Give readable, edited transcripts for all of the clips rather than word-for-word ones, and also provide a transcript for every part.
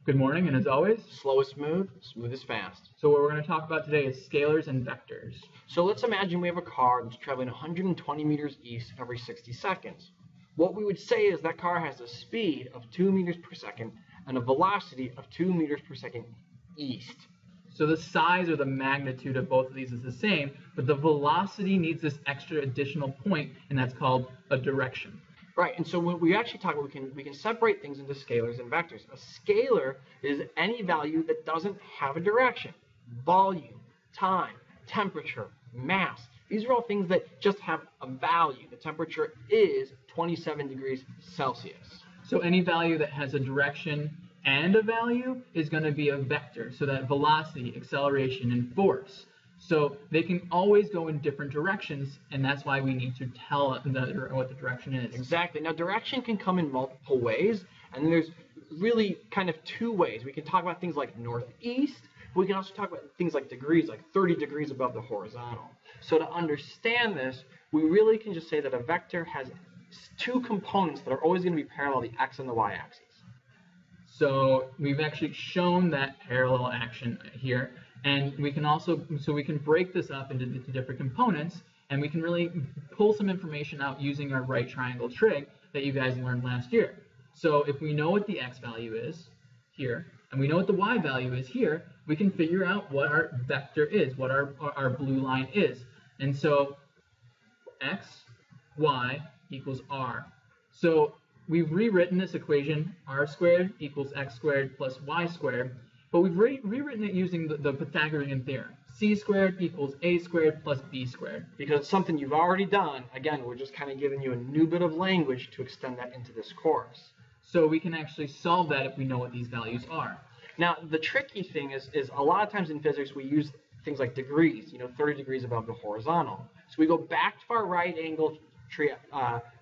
Good morning, and as always, Slow is smooth, smooth is fast. so what we're going to talk about today is scalars and vectors. So let's imagine we have a car that's traveling 120 meters east every 60 seconds. What we would say is that car has a speed of 2 meters per second and a velocity of 2 meters per second east. So the size or the magnitude of both of these is the same, but the velocity needs this extra additional point, and that's called a direction. Right, and so when we actually talk about, we can separate things into scalars and vectors. A scalar is any value that doesn't have a direction. Volume, time, temperature, mass. These are all things that just have a value. The temperature is 27 degrees Celsius. So any value that has a direction and a value is going to be a vector, so that velocity, acceleration, and force. So they can always go in different directions, and that's why we need to tell what the direction is. Exactly. Now, direction can come in multiple ways, and there's really kind of two ways. We can talk about things like northeast. We can also talk about things like degrees, like 30 degrees above the horizontal. So to understand this, we really can just say that a vector has two components that are always going to be parallel, the x and the y axes. So we've actually shown that parallel action here, and we can break this up into different components, and we can really pull some information out using our right triangle trig that you guys learned last year. So if we know what the x value is here, and we know what the y value is here, we can figure out what our vector is, what our blue line is. And so x, y equals r. So we've rewritten this equation, r squared equals x squared plus y squared, but we've rewritten it using the Pythagorean theorem. C squared equals a squared plus b squared. Because it's something you've already done, again, we're just kind of giving you a new bit of language to extend that into this course. So we can actually solve that if we know what these values are. Now, the tricky thing is a lot of times in physics we use things like degrees, 30 degrees above the horizontal. So we go back to our right angle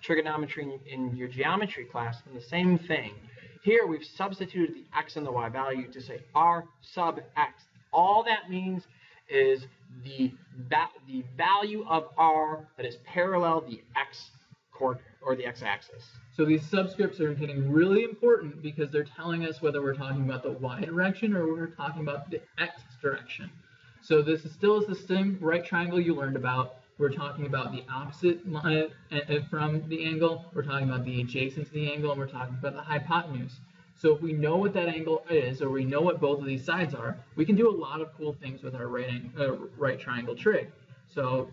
trigonometry in your geometry class, and the same thing. Here we've substituted the x and the y value to say r sub x. All that means is the value of r that is parallel the x coordinate or the x-axis. So these subscripts are getting really important because they're telling us whether we're talking about the y direction or we're talking about the x direction. So this still is the same right triangle you learned about. We're talking about the opposite line from the angle, we're talking about the adjacent to the angle, and we're talking about the hypotenuse. So if we know what that angle is, or we know what both of these sides are, we can do a lot of cool things with our right triangle trig. So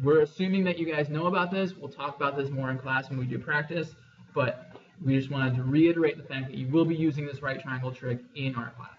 we're assuming that you guys know about this. We'll talk about this more in class when we do practice, but we just wanted to reiterate the fact that you will be using this right triangle trig in our class.